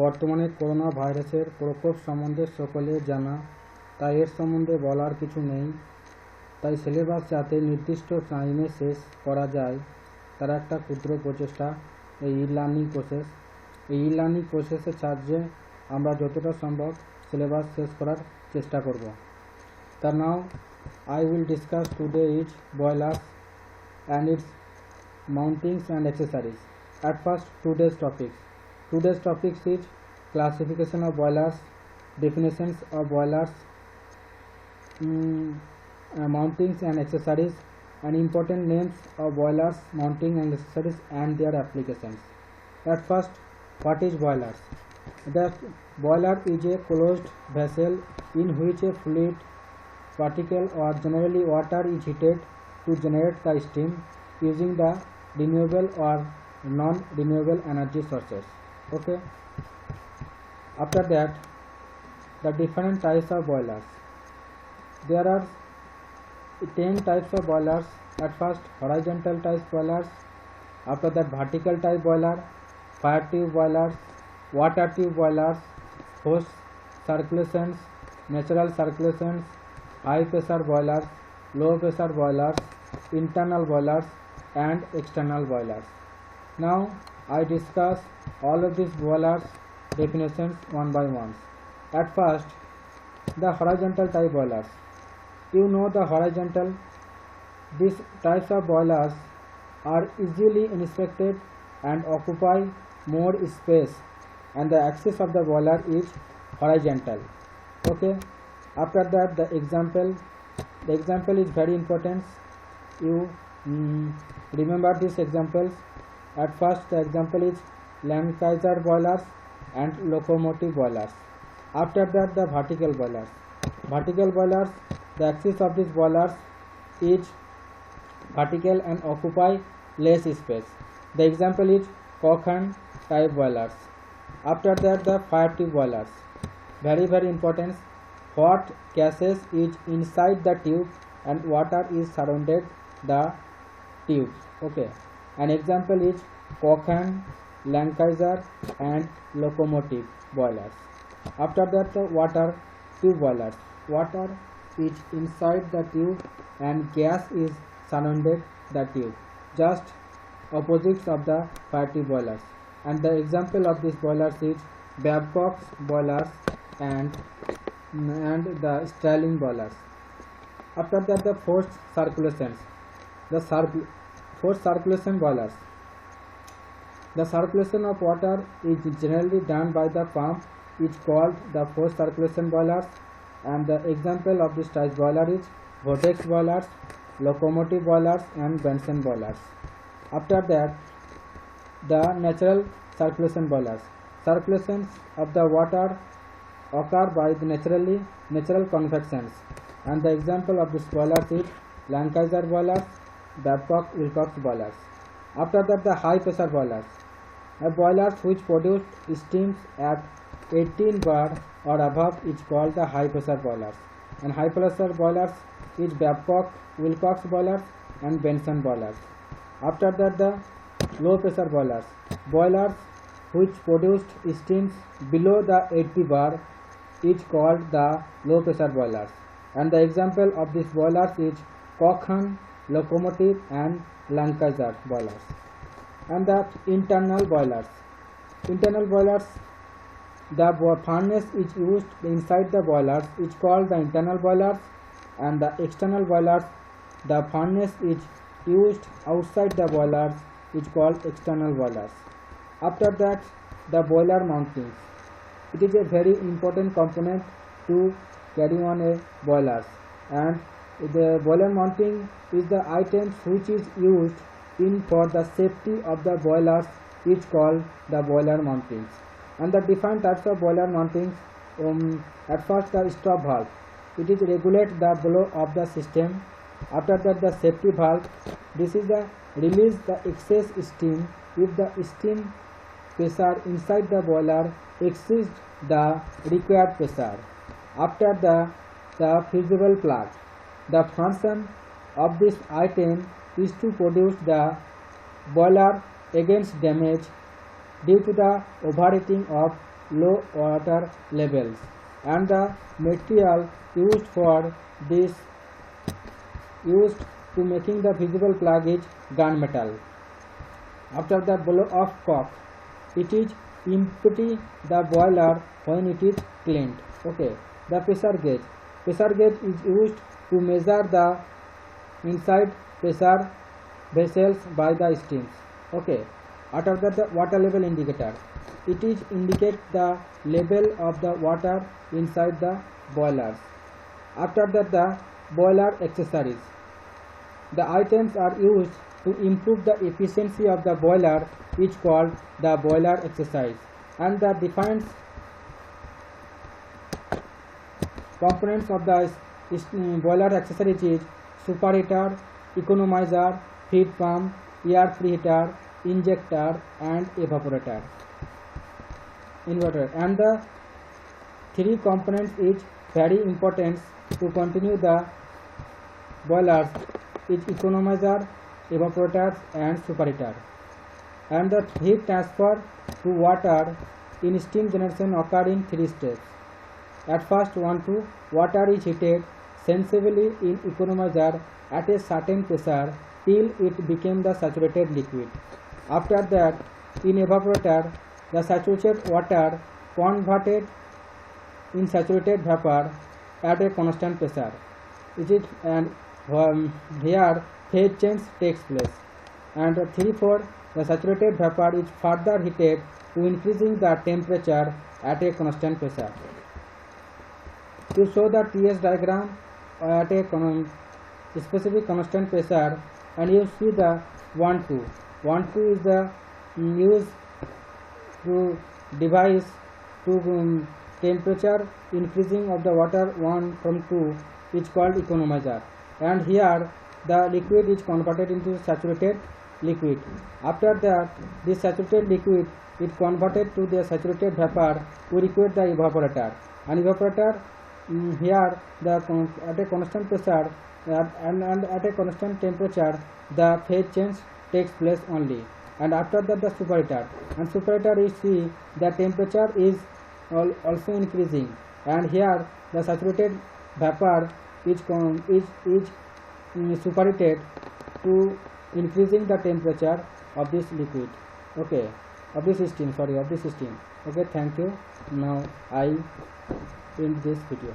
বর্তমানে করোনা ভাইরাসের প্রকোপ সম্বন্ধে সকলের জানা, তাই এর সম্বন্ধে বলার কিছু নেই। তাই সিলেবাস যাতে নির্দিষ্ট টাইমে শেষ করা যায় তার একটা ক্ষুদ্র প্রচেষ্টা এই লার্নিং প্রসেস। এই লার্নিং প্রসেসের সাহায্যে আমরা যতটা সম্ভব সিলেবাস শেষ করার চেষ্টা করব। তা নাও I will discuss today its boilers and its mountings and accessories. At first, today's topics. Today's topics is classification of boilers, definitions of boilers, mountings and accessories, and important names of boilers, mounting and accessories and their applications. At first, what is boilers? The boiler is a closed vessel in which a fluid, particle or generally water is heated to generate the steam using the renewable or non-renewable energy sources. Okay. After that, the different types of boilers. There are 10 types of boilers. At first, horizontal type boilers. After that, vertical type boiler, fire tube boilers, water tube boilers, forced circulations, natural circulations, high pressure boilers, low pressure boilers, internal boilers and external boilers. Now I discuss all of these boilers definitions one by one. At first, the horizontal type boilers. You know the horizontal. These types of boilers are easily inspected and occupy more space, and the axis of the boiler is horizontal. Okay. After that, the example is very important. You remember these examples. At first, the example is Lancaster boilers and locomotive boilers. After that, the vertical boilers. Vertical boilers, the axis of these boilers is vertical and occupy less space. The example is Cochrane type boilers. After that, the fire tube boilers. Very important. Hot gases is inside the tube and water is surrounded the tube. Okay. An example is Cochrane, Lancaster and locomotive boilers. After that, the water tube boilers. Water is inside the tube and gas is surrounded the tube, just opposites of the fire tube boilers. And the example of these boilers is Babcock's boilers and the Stirling boilers. After that, the forced circulations. The forced circulation boilers. The circulation of water is generally done by the pump, is called the forced circulation boilers. And the example of this type boiler is vortex boilers, locomotive boilers and Bunsen boilers. After that, the natural circulation boilers. Circulations of the water occur by the natural convections, and the example of this boilers is Lancaster boilers, Babcock-Wilcox boilers. After that, the high pressure boilers. Boilers which produce steams at 18 bar or above is called the high pressure boilers. And high pressure boilers is Babcock-Wilcox boilers and Bunsen boilers. After that, the low pressure boilers. Boilers which produced steams below the 80 bar is called the low pressure boilers. And the example of these boilers is Cochrane, locomotive and Lancaster boilers. And the internal boilers. Internal boilers, the furnace is used inside the boilers is called the internal boilers. And the external boilers, the furnace is used outside the boilers is called external boilers. After that, the boiler mountings. It is a very important component to carry on a boiler, and the boiler mounting is the items which is used in for the safety of the boilers is called the boiler mountings. And the different types of boiler mountings. At first, the stop valve. It is regulate the flow of the system. After that, the safety valve. This is the release the excess steam if the steam pressure inside the boiler exceeds the required pressure. After the fusible plug. The function of this item is to produce the boiler against damage due to the overheating of low water levels, and the material used for this used to making the visible plug is gunmetal. After the blow of cock, it is empty the boiler when it is cleaned. Okay. The pressure gauge. Pressure gauge is used to measure the inside pressure vessels by the steams. Okay. After that, the water level indicator. It is indicate the level of the water inside the boilers. After that, the boiler accessories. The items are used to improve the efficiency of the boiler is called the boiler accessories, and the defines components of the boiler accessories is superheater, economizer, feed pump, air preheater, injector, and evaporator. Inverter, and the three components is very important to continue the boilers is economizer, evaporators, and superheater. And the heat transfer to water in steam generation occur in three steps. At first, water is heated sensibly in economizer at a certain pressure till it became the saturated liquid. After that, in evaporator, the saturated water converted in saturated vapor at a constant pressure. And here phase change takes place. And 3-4, the saturated vapor is further heated to increasing the temperature at a constant pressure. To show the TS diagram at a specific constant pressure, and you see the 1-2. 1-2 is the used to device to temperature increasing of the water 1 from 2 is called economizer, and here the liquid is converted into saturated liquid. After that, this saturated liquid is converted to the saturated vapor. We require the evaporator, and evaporator here the at a constant pressure and at a constant temperature the phase change takes place only. And after that, the superheater, and superheater is see the temperature is also increasing, and here the saturated vapor is superheated to increasing the temperature of this liquid. Okay, of this steam. Okay, thank you. Now I end this video.